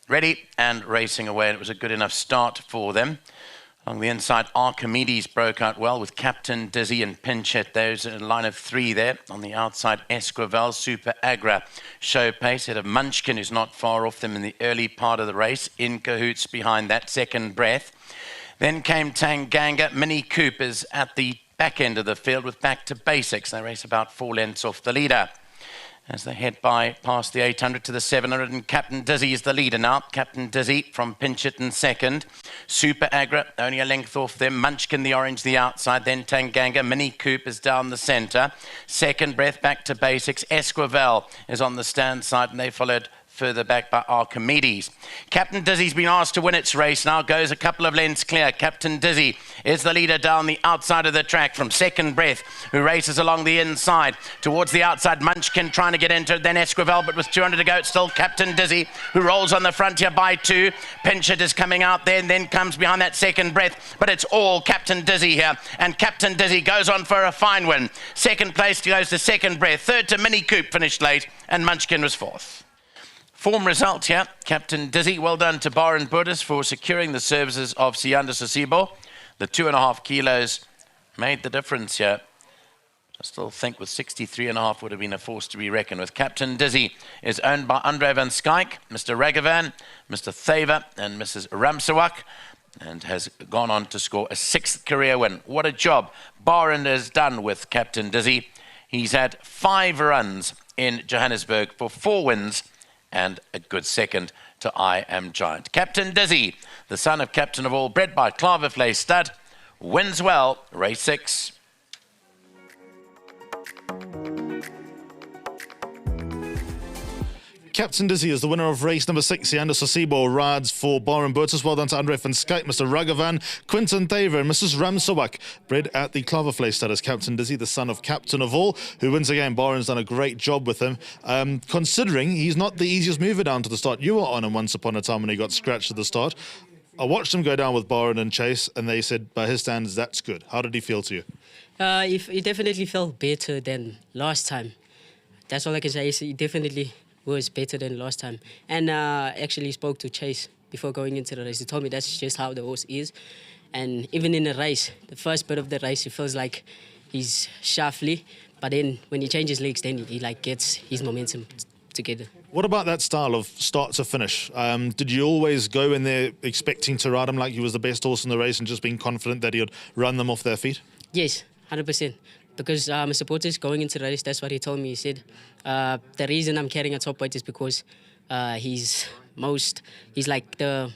ready and racing away. And it was a good enough start for them. Along the inside, Archimedes broke out well with Captain Dizzy and Pinch Hit. There's a line of three there. On the outside, Esquivel, Super Agra, show pace. Head of Munchkin, who's not far off them in the early part of the race. In cahoots behind that, Second Breath. Then came Tanganga. Mini Coopers at the back end of the field with Back to Basics. They race about 4 lengths off the leader as they head past the 800 to the 700, and Captain Dizzy is the leader now. Captain Dizzy from Pinchit in second. Super Agra only a length off them. Munchkin the orange the outside, then Tanganga. Mini Coop is down the centre. Second Breath, Back to Basics. Esquivel is on the stand side, and they followed further back by Archimedes. Captain Dizzy's been asked to win its race now, goes a couple of lengths clear. Captain Dizzy is the leader down the outside of the track from Second Breath, who races along the inside. Towards the outside, Munchkin trying to get into it, then Esquivel, but with 200 to go, it's still Captain Dizzy, who rolls on the front here by 2. Pinchit is coming out there, and then comes behind that Second Breath, but it's all Captain Dizzy here, and Captain Dizzy goes on for a fine win. Second place goes to Second Breath, third to Mini Coop, finished late, and Munchkin was fourth. Form result here. Captain Dizzy, well done to Bar and Buddhas for securing the services of Sianda Sasibo. The 2.5 kilos made the difference here. I still think with 63.5 would have been a force to be reckoned with. Captain Dizzy is owned by Andre van Skyke, Mr. Ragavan, Mr. Thaver, and Mrs. Ramsawak, and has gone on to score a 6th career win. What a job Barend has done with Captain Dizzy. He's had 5 runs in Johannesburg for 4 wins and a good second to I Am Giant. Captain Dizzy, the son of Captain of All, bred by Klavervlei Stud, wins well, race 6. Captain Dizzy is the winner of race number 6. Sianda Sasibo rides for Bar and Burtis. Well done to Andre van Skyke, Mr. Ragavan, Quinton Thaver, and Mrs. Ramsawak, bred at the Klavervlei Stud as Captain Dizzy, the son of Captain of All, who wins again. Baron's done a great job with him, considering he's not the easiest mover down to the start. You were on him once upon a time when he got scratched at the start. I watched him go down with Baron and Chase, and they said, by his standards, that's good. How did he feel to you? He definitely felt better than last time. That's all I can say. He definitely was better than last time. And actually spoke to Chase before going into the race. He told me that's just how the horse is. And even in the race, the first bit of the race, he feels like he's shuffly. But then when he changes legs, then he like gets his momentum together. What about that style of start to finish? Did you always go in there expecting to ride him like he was the best horse in the race and just being confident that he would run them off their feet? Yes, 100%. Because Mr. Portis going into the race, that's what he told me. He said, the reason I'm carrying a top weight is because he's like the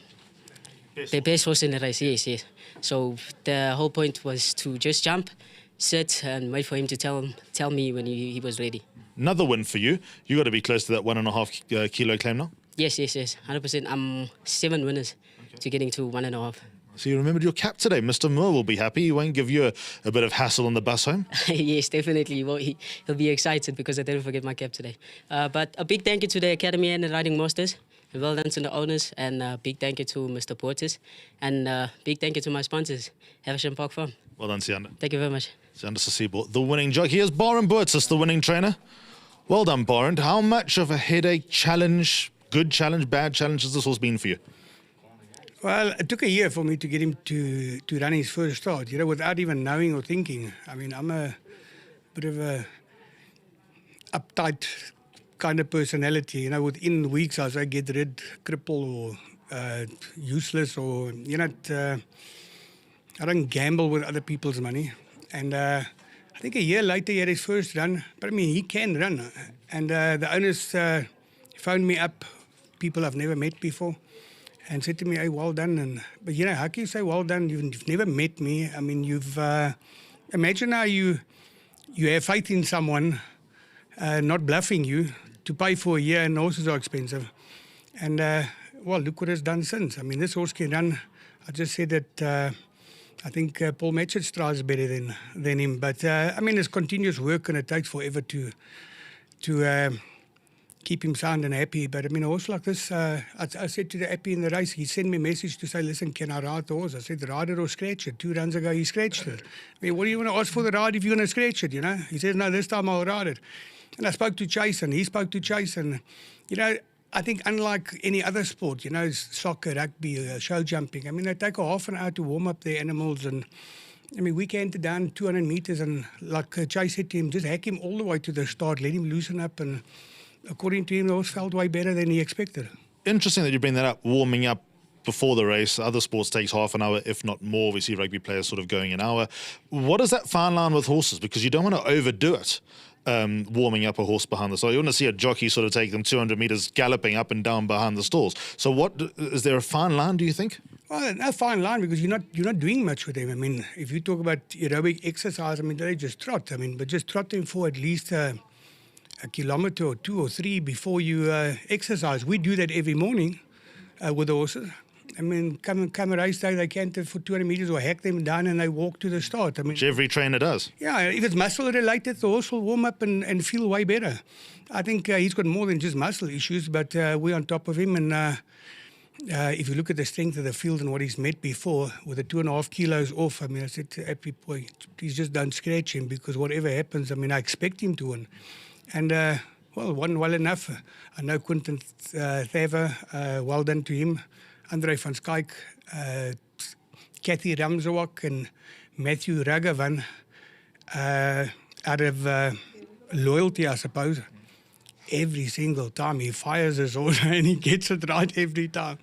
best horse in the race. Yes. So the whole point was to just jump, sit, and wait for him to tell me when he was ready. Another win for you. You got to be close to that 1.5 kilo claim now? Yes, 100%. I'm 7 winners to getting to 1.5. So you remembered your cap today. Mr. Moore will be happy. He won't give you a bit of hassle on the bus home. Yes, definitely. Well, he'll be excited because I didn't forget my cap today. But a big thank you to the Academy and the Riding Masters. And well done to the owners. And a big thank you to Mr. Portis. And big thank you to my sponsors, Havisham Park Farm. Well done, Sianda. Thank you very much. Sianda Sasibo, the winning jockey. Here's Baron Burtis, the winning trainer. Well done, Baron. How much of a headache, challenge, good challenge, bad challenge has this horse been for you? Well, it took a year for me to get him to run his first start, without even knowing or thinking. I mean, I'm a bit of a uptight kind of personality. Within weeks I say get rid, cripple, or useless, or, I don't gamble with other people's money. And I think a year later he had his first run. But I mean, he can run. And the owners phoned me up, people I've never met before, and said to me, hey, well done. But how can you say well done? You've never met me. I mean, imagine how you have faith in someone, not bluffing you, to pay for a year, and horses are expensive. And, look what it's done since. I mean, this horse can run. I just said that I think Paul Metchett is better than him. But, it's continuous work, and it takes forever to keep him sound and happy. But a horse like this, I said to the Appy in the race, he sent me a message to say, listen, can I ride the horse? I said, ride it or scratch it. 2 runs ago, he scratched it. I mean, what do you want to ask for the ride if you're going to scratch it, He said, no, this time I'll ride it. And I spoke to Chase, and he spoke to Chase, and, I think unlike any other sport, soccer, rugby, show jumping, they take a half an hour to warm up their animals. And we canter down 200 meters and like Chase said to him, just hack him all the way to the start, let him loosen up. And according to him, the horse felt way better than he expected. Interesting that you bring that up, warming up before the race. Other sports takes half an hour, if not more. We see rugby players sort of going an hour. What is that fine line with horses? Because you don't want to overdo it. Warming up a horse behind the stall. You want to see a jockey sort of take them 200 meters galloping up and down behind the stalls. So is there a fine line, do you think? Well, no fine line because you're not doing much with them. If you talk about aerobic exercise, they just trot. But just trot them for at least a kilometer or 2 or 3 before you exercise. We do that every morning with the horses. Come a race day, they canter for 200 meters or hack them down and they walk to the start. Which every trainer does. Yeah, if it's muscle related, the horse will warm up and feel way better. I think he's got more than just muscle issues, but we're on top of him. And if you look at the strength of the field and what he's met before, with the 2.5 kilos off, I said to Happy Boy, please just don't scratch him because whatever happens, I expect him to win. And won well enough. I know Quinton Thaver, well done to him. Andre van Schaik, Kathy Ramsawak and Matthew Ragavan, out of loyalty, I suppose. Every single time he fires his horse and he gets it right every time.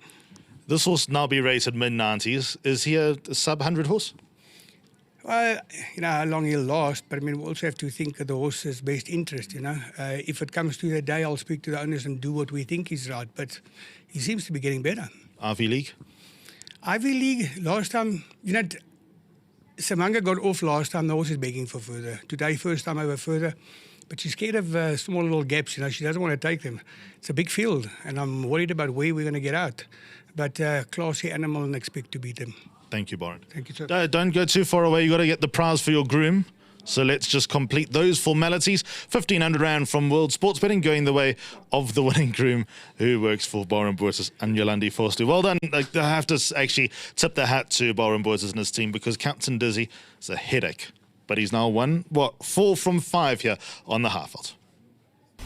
This horse now be rated mid-90s. Is he a sub-100 horse? Well, how long he'll last, but we also have to think of the horse's best interest, If it comes to the day, I'll speak to the owners and do what we think is right, but he seems to be getting better. Ivy League? Ivy League, last time, Samanga got off last time, the horse is begging for further. Today, first time over further, but she's scared of small little gaps, she doesn't want to take them. It's a big field, and I'm worried about where we're going to get out. But classy animal and expect to beat them. Thank you, Byron. Thank you, sir. Don't go too far away. You got to get the prize for your groom. So let's just complete those formalities. 1,500 rand from World Sports Betting going the way of the winning groom who works for Byron Boertes and Yolandi Forstu. Well done. I have to actually tip the hat to Byron Boertes and his team because Captain Dizzy is a headache. But he's now won, 4 from 5 here on the Halfveld.